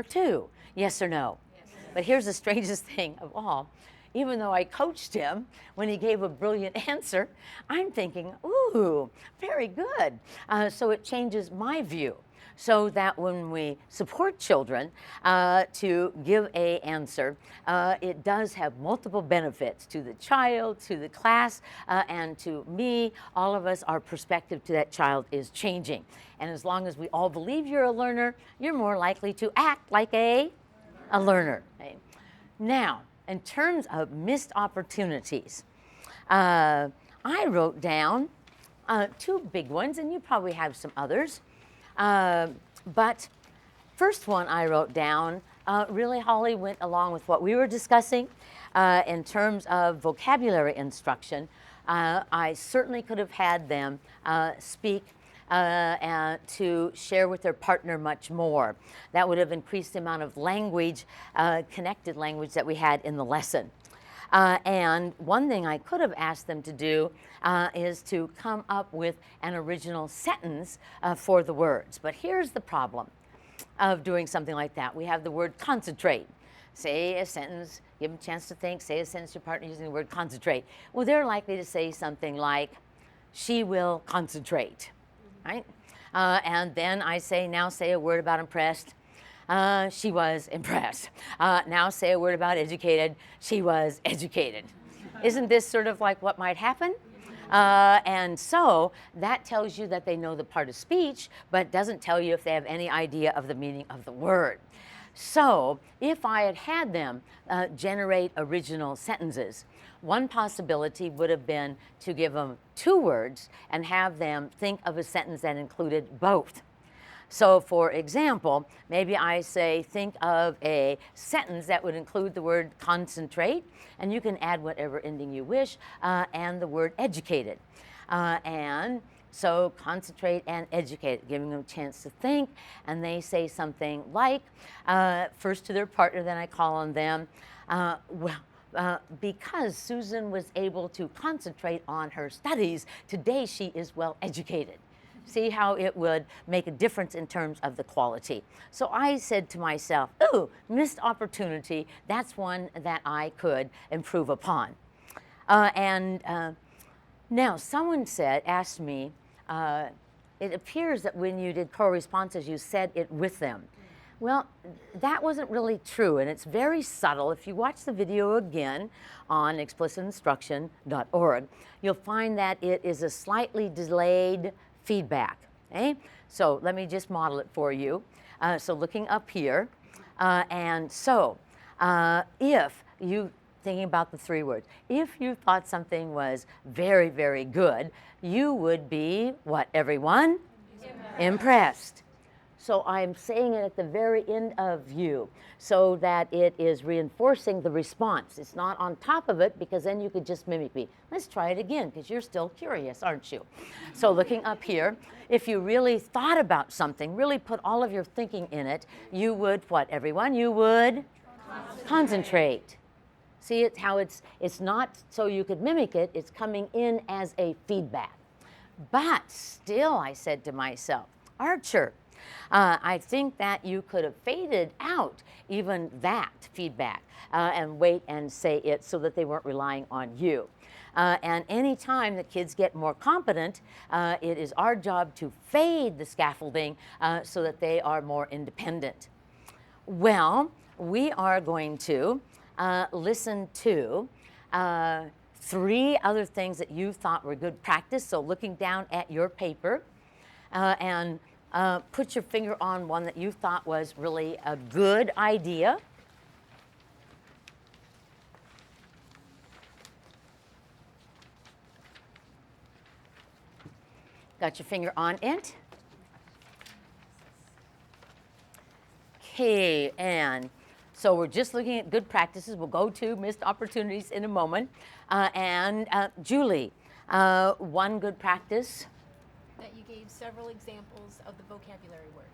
too? Yes or no? Yes. But here's the strangest thing of all. Even though I coached him when he gave a brilliant answer, I'm thinking, ooh, very good. So it changes my view. So that when we support children to give a answer, it does have multiple benefits to the child, to the class, and to me. All of us, our perspective to that child is changing. And as long as we all believe you're a learner, you're more likely to act like a learner. Okay? Now, in terms of missed opportunities, I wrote down two big ones, and you probably have some others. But first one I wrote down, really, Holly, went along with what we were discussing in terms of vocabulary instruction. I certainly could have had them speak and to share with their partner much more. That would have increased the amount of language, connected language that we had in the lesson. And one thing I could have asked them to do is to come up with an original sentence for the words. But here's the problem of doing something like that. We have the word concentrate. Say a sentence, give them a chance to think, say a sentence to your partner using the word concentrate. Well, they're likely to say something like, she will concentrate, right? And then I say, now say a word about impressed. She was impressed. Now say a word about educated. She was educated. Isn't this sort of like what might happen? And so that tells you that they know the part of speech, but doesn't tell you if they have any idea of the meaning of the word. So if I had had them generate original sentences, one possibility would have been to give them two words and have them think of a sentence that included both. So for example, maybe I say, think of a sentence that would include the word concentrate, and you can add whatever ending you wish, and the word educated. And so concentrate and educate, giving them a chance to think, and they say something like, first to their partner, then I call on them, because Susan was able to concentrate on her studies, today she is well educated. See how it would make a difference in terms of the quality. So I said to myself, ooh, missed opportunity, that's one that I could improve upon. Now someone asked me, it appears that when you did co-responses, you said it with them. Well, that wasn't really true, and it's very subtle. If you watch the video again on explicitinstruction.org, you'll find that it is a slightly delayed feedback. Okay? So let me just model it for you. So looking up here, and so if you, thinking about the three words, if you thought something was very, very good, you would be, what, everyone? Impressed. So I'm saying it at the very end of you so that it is reinforcing the response. It's not on top of it, because then you could just mimic me. Let's try it again, because you're still curious, aren't you? So looking up here, if you really thought about something, really put all of your thinking in it, you would, what, everyone? You would concentrate. See it, how it's not so you could mimic it, it's coming in as a feedback. But still, I said to myself, Archer, I think that you could have faded out even that feedback and wait and say it so that they weren't relying on you. And any time the kids get more competent, it is our job to fade the scaffolding so that they are more independent. Well, we are going to listen to three other things that you thought were good practice. So looking down at your paper and put your finger on one that you thought was really a good idea. Got your finger on it? Okay, and so we're just looking at good practices. We'll go to missed opportunities in a moment. Julie, one good practice? That you gave several examples of the vocabulary word.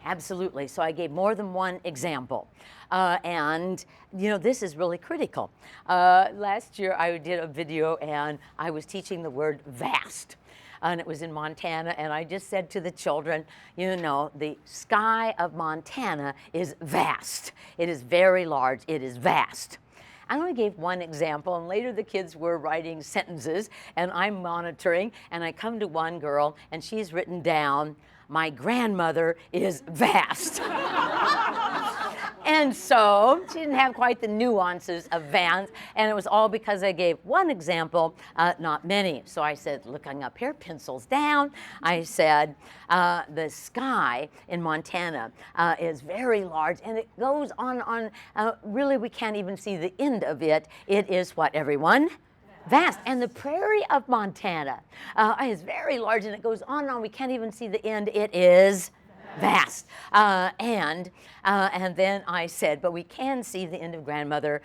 Absolutely. So I gave more than one example. And, you know, this is really critical. Last year I did a video and I was teaching the word vast. and it was in Montana, and I just said to the children, you know, the sky of Montana is vast. It is very large. It is vast. I only gave one example, and later the kids were writing sentences, and I'm monitoring, and I come to one girl, and she's written down, "My grandmother is vast." And so she didn't have quite the nuances of vast, and it was all because I gave one example, not many. So I said, looking up here, pencils down, I said, the sky in Montana is very large, and it goes on, really we can't even see the end of it. It is what, everyone? Vast. And the prairie of Montana is very large, and it goes on and on. We can't even see the end. It is vast. And then I said, but we can see the end of grandmother.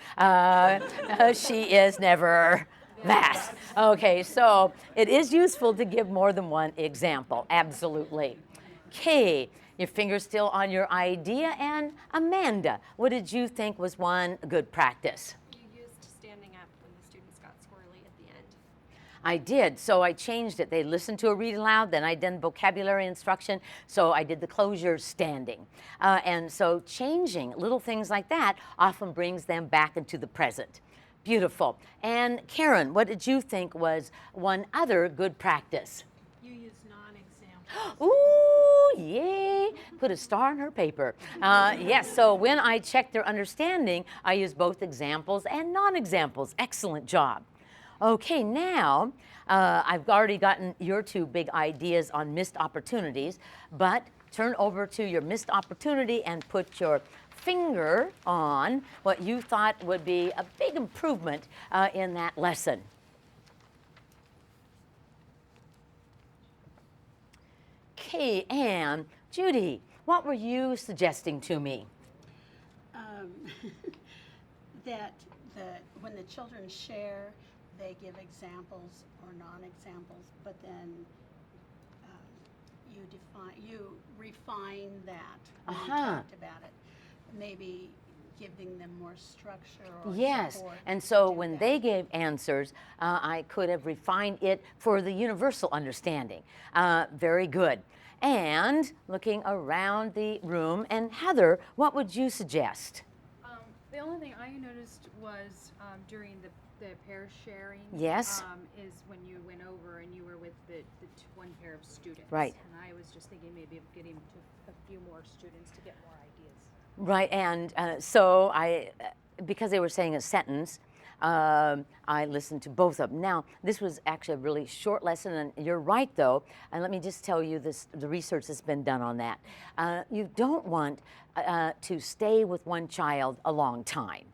She is never vast. Okay, so it is useful to give more than one example. Absolutely. Okay, your finger's still on your idea. And Amanda, what did you think was one good practice? I did, so I changed it. They listened to a read aloud, then I did vocabulary instruction, so I did the closure standing. And so changing little things like that often brings them back into the present. Beautiful. And Karen, what did you think was one other good practice? You use non-examples. Ooh, yay. Put a star on her paper. Yes, so when I check their understanding, I use both examples and non-examples. Excellent job. Okay, now I've already gotten your two big ideas on missed opportunities, but turn over to your missed opportunity and put your finger on what you thought would be a big improvement in that lesson. Okay, and Judy, what were you suggesting to me? That when the children share, they give examples or non-examples, but then you refine that when you talked about it. Maybe giving them more structure or yes, support and so to do when that. they gave answers, I could have refined it for the universal understanding. Very good. And looking around the room, and Heather, what would you suggest? The only thing I noticed was during the pair sharing. Yes. Is when you went over and you were with the one pair of students. Right. And I was just thinking maybe of getting to a few more students to get more ideas. Right, and so because they were saying a sentence, I listened to both of them. Now, this was actually a really short lesson, and you're right, though, and let me just tell you this, the research that's been done on that. You don't want to stay with one child a long time.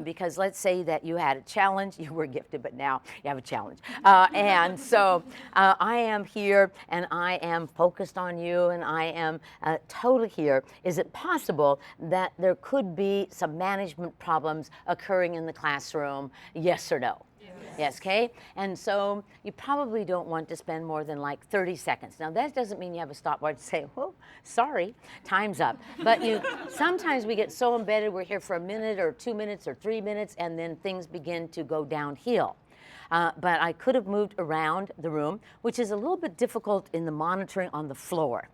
Because let's say that you had a challenge, you were gifted, but now you have a challenge. And so I am here, and I am focused on you, and I am totally here. Is it possible that there could be some management problems occurring in the classroom? Yes or no? Yes, okay? And so you probably don't want to spend more than like 30 seconds. Now that doesn't mean you have a stopwatch and say, oh, sorry, time's up. But sometimes we get so embedded, we're here for a minute or 2 minutes or 3 minutes, and then things begin to go downhill. But I could have moved around the room, which is a little bit difficult in the monitoring on the floor.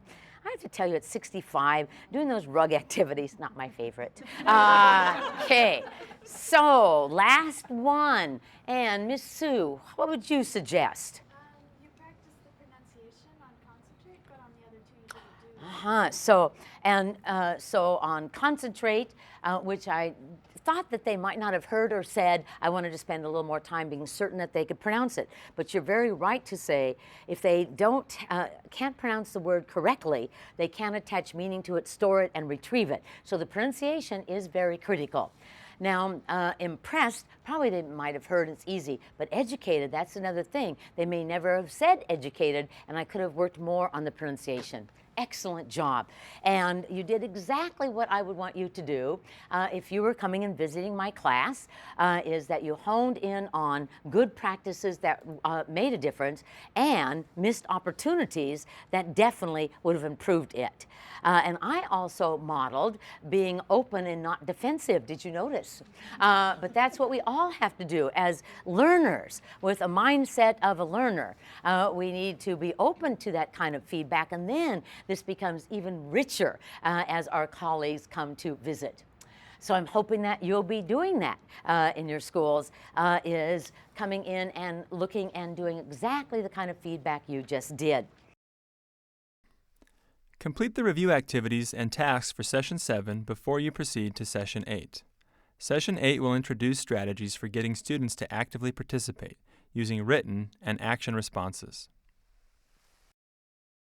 I have to tell you, at 65, doing those rug activities, not my favorite. Okay, so last one. And Miss Sue, what would you suggest? You practice the pronunciation on concentrate, but on the other two you didn't do. So on concentrate, which I thought that they might not have heard or said, I wanted to spend a little more time being certain that they could pronounce it. But you're very right to say, if they can't pronounce the word correctly, they can't attach meaning to it, store it, and retrieve it. So the pronunciation is very critical. Now, impressed, probably they might have heard it's easy, but educated, that's another thing. They may never have said educated, and I could have worked more on the pronunciation. excellent job. And you did exactly what I would want you to do if you were coming and visiting my class, is that you honed in on good practices that made a difference and missed opportunities that definitely would have improved it. And I also modeled being open and not defensive. Did you notice? But that's what we all have to do as learners with a mindset of a learner. We need to be open to that kind of feedback, and then this becomes even richer as our colleagues come to visit. So I'm hoping that you'll be doing that in your schools, is coming in and looking and doing exactly the kind of feedback you just did. Complete the review activities and tasks for Session 7 before you proceed to Session 8. Session 8 will introduce strategies for getting students to actively participate using written and action responses.